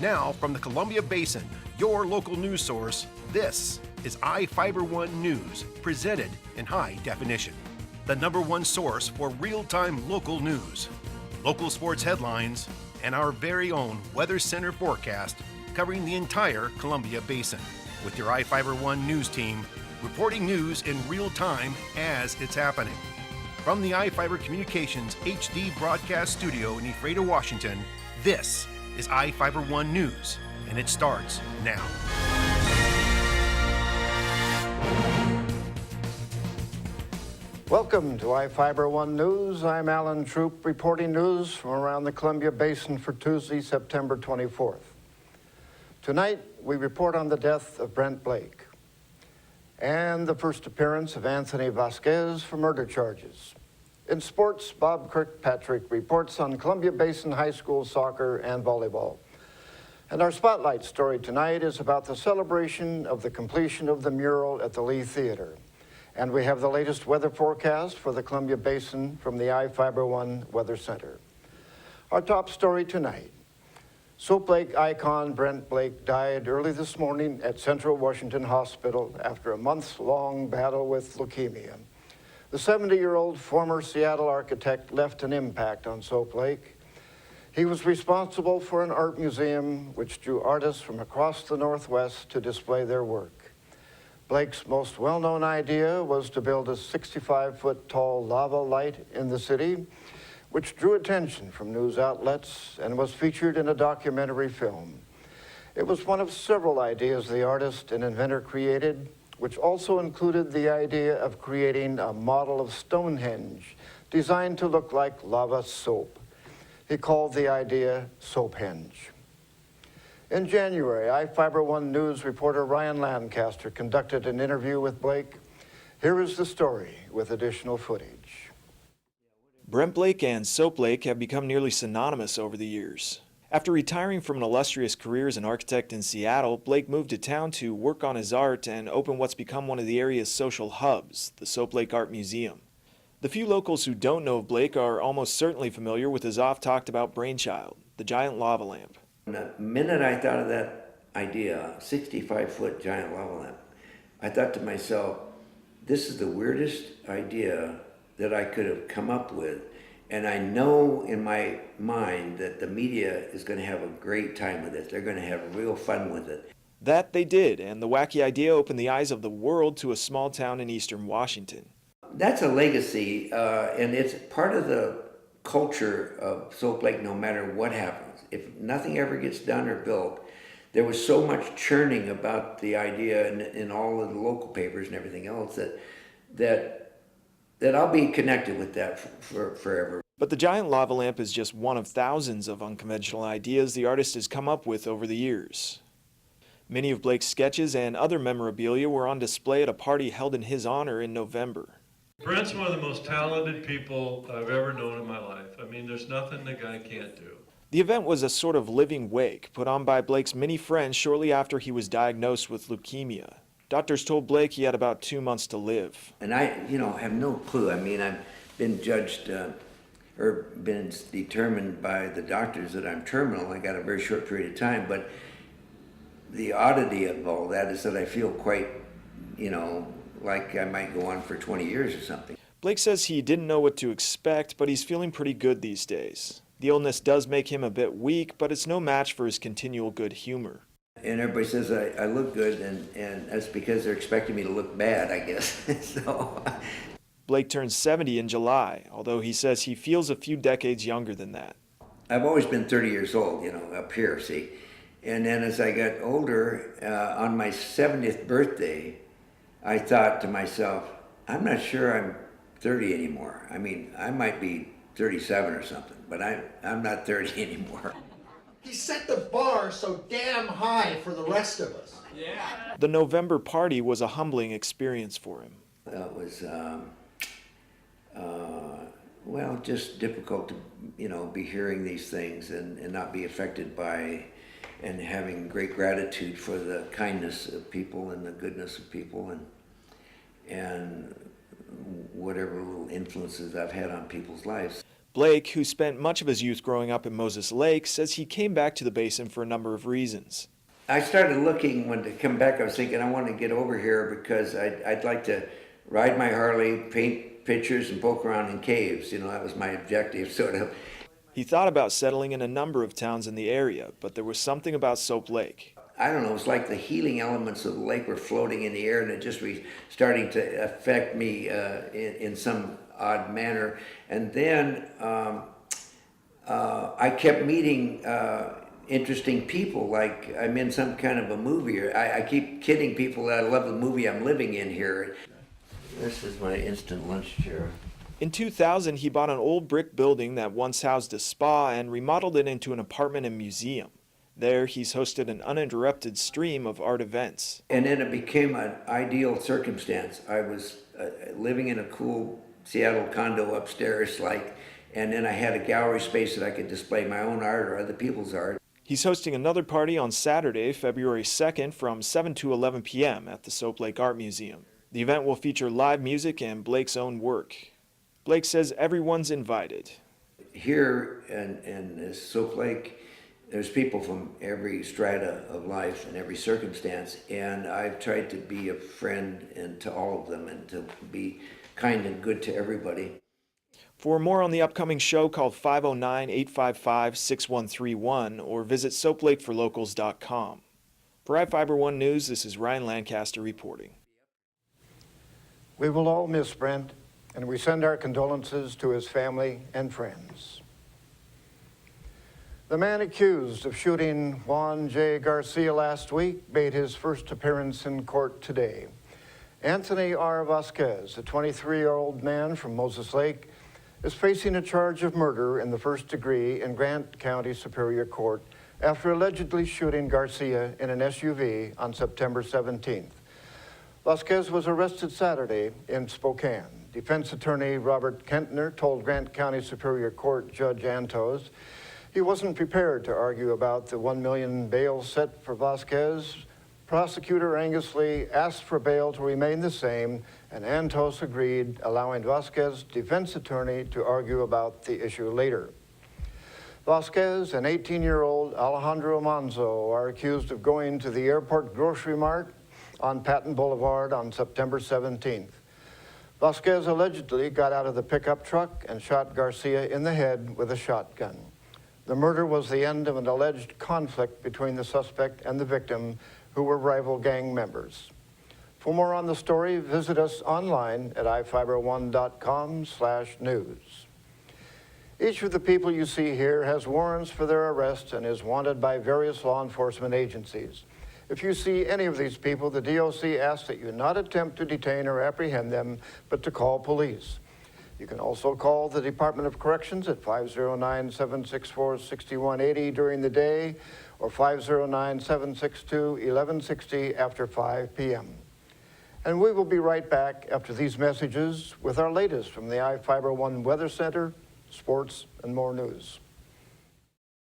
Now, from the Columbia Basin, your local news source, this is iFIBER 1 News, presented in high definition. The #1 source for real-time local news, local sports headlines, and our very own Weather Center forecast covering the entire Columbia Basin. With your iFIBER 1 News team, reporting news in real time as it's happening. From the iFIBER Communications HD broadcast studio in Ephrata, Washington, this is iFIBER 1 News, and it starts now. Welcome to iFIBER 1 News. I'm Alan Troop, reporting news from around the Columbia Basin for Tuesday, September 24th. Tonight, we report on the death of Brent Blake and the first appearance of Anthony Vasquez for murder charges. In sports, Bob Kirkpatrick reports on Columbia Basin High School soccer and volleyball. And our spotlight story tonight is about the celebration of the completion of the mural at the Lee Theater. And we have the latest weather forecast for the Columbia Basin from the iFIBER 1 Weather Center. Our top story tonight. Soap Lake icon Brent Blake died early this morning at Central Washington Hospital after a months-long battle with leukemia. The 70-year-old former Seattle architect left an impact on Soap Lake. He was responsible for an art museum which drew artists from across the Northwest to display their work. Blake's most well-known idea was to build a 65-foot tall lava light in the city, which drew attention from news outlets and was featured in a documentary film. It was one of several ideas the artist and inventor created, which also included the idea of creating a model of Stonehenge designed to look like lava soap. He called the idea Soaphenge. In January, iFIBER 1 News reporter Ryan Lancaster conducted an interview with Blake. Here is the story with additional footage. Brent Blake and Soap Lake have become nearly synonymous over the years. After retiring from an illustrious career as an architect in Seattle, Blake moved to town to work on his art and open what's become one of the area's social hubs, the Soap Lake Art Museum. The few locals who don't know of Blake are almost certainly familiar with his oft-talked-about brainchild, the giant lava lamp. The minute I thought of that idea, 65-foot giant lava lamp, I thought to myself, this is the weirdest idea that I could have come up with. And I know in my mind that the media is going to have a great time with it. They're going to have real fun with it. That they did, and the wacky idea opened the eyes of the world to a small town in eastern Washington. That's a legacy, and it's part of the culture of Soap Lake no matter what happens. If nothing ever gets done or built, there was so much churning about the idea in all of the local papers and everything else that I'll be connected with that for forever. But the giant lava lamp is just one of thousands of unconventional ideas the artist has come up with over the years. Many of Blake's sketches and other memorabilia were on display at a party held in his honor in November. Brent's one of the most talented people I've ever known in my life. I mean, there's nothing the guy can't do. The event was a sort of living wake put on by Blake's many friends shortly after he was diagnosed with leukemia. Doctors told Blake he had about 2 months to live. And I, have no clue. I mean, I've been judged or been determined by the doctors that I'm terminal. I got a very short period of time, but the oddity of all that is that I feel quite, like I might go on for 20 years or something. Blake says he didn't know what to expect, but he's feeling pretty good these days. The illness does make him a bit weak, but it's no match for his continual good humor. And everybody says I look good, and that's because they're expecting me to look bad, I guess. So. Blake turns 70 in July, although he says he feels a few decades younger than that. I've always been 30 years old, up here, see. And then as I got older, on my 70th birthday, I thought to myself, I'm not sure I'm 30 anymore. I mean, I might be 37 or something, but I'm not 30 anymore. He set the bar so damn high for the rest of us. Yeah. The November party was a humbling experience for him. It was, just difficult to, be hearing these things and not be affected by and having great gratitude for the kindness of people and the goodness of people and whatever little influences I've had on people's lives. Blake, who spent much of his youth growing up in Moses Lake, says he came back to the basin for a number of reasons. I started looking when to come back. I was thinking I want to get over here because I'd like to ride my Harley, paint pictures, and poke around in caves. You know, that was my objective, sort of. He thought about settling in a number of towns in the area, but there was something about Soap Lake. I don't know, it's like the healing elements of the lake were floating in the air, and it just was starting to affect me in some odd manner. And then I kept meeting interesting people, like I'm in some kind of a movie. I keep kidding people that I love the movie I'm living in here. This is my instant lunch chair. In 2000, he bought an old brick building that once housed a spa and remodeled it into an apartment and museum. There, he's hosted an uninterrupted stream of art events. And then it became an ideal circumstance. I was living in a cool Seattle condo upstairs, and then I had a gallery space that I could display my own art or other people's art. He's hosting another party on Saturday, February 2nd from 7 to 11 p.m. at the Soap Lake Art Museum. The event will feature live music and Blake's own work. Blake says everyone's invited. Here in Soap Lake, there's people from every strata of life and every circumstance, and I've tried to be a friend to all of them and to be kind and good to everybody. For more on the upcoming show, call 509-855-6131 or visit soaplakeforlocals.com. For iFIBER 1 News, this is Ryan Lancaster reporting. We will all miss Brent, and we send our condolences to his family and friends. The man accused of shooting Juan J. Garcia last week made his first appearance in court today. Anthony R. Vasquez, a 23-year-old man from Moses Lake, is facing a charge of murder in the first degree in Grant County Superior Court after allegedly shooting Garcia in an SUV on September 17th. Vasquez was arrested Saturday in Spokane. Defense attorney Robert Kentner told Grant County Superior Court Judge Antos he wasn't prepared to argue about the $1 million bail set for Vasquez. Prosecutor Angus Lee asked for bail to remain the same, and Antos agreed, allowing Vasquez's defense attorney to argue about the issue later. Vasquez and 18-year-old Alejandro Manzo are accused of going to the airport grocery mart on Patton Boulevard on September 17th. Vasquez allegedly got out of the pickup truck and shot Garcia in the head with a shotgun. The murder was the end of an alleged conflict between the suspect and the victim, who were rival gang members. For more on the story, visit us online at ifiber1.com/news. Each of the people you see here has warrants for their arrest and is wanted by various law enforcement agencies. If you see any of these people, the DOC asks that you not attempt to detain or apprehend them, but to call police. You can also call the Department of Corrections at 509-764-6180 during the day or 509-762-1160 after 5 p.m. And we will be right back after these messages with our latest from the iFIBER 1 Weather Center, sports, and more news.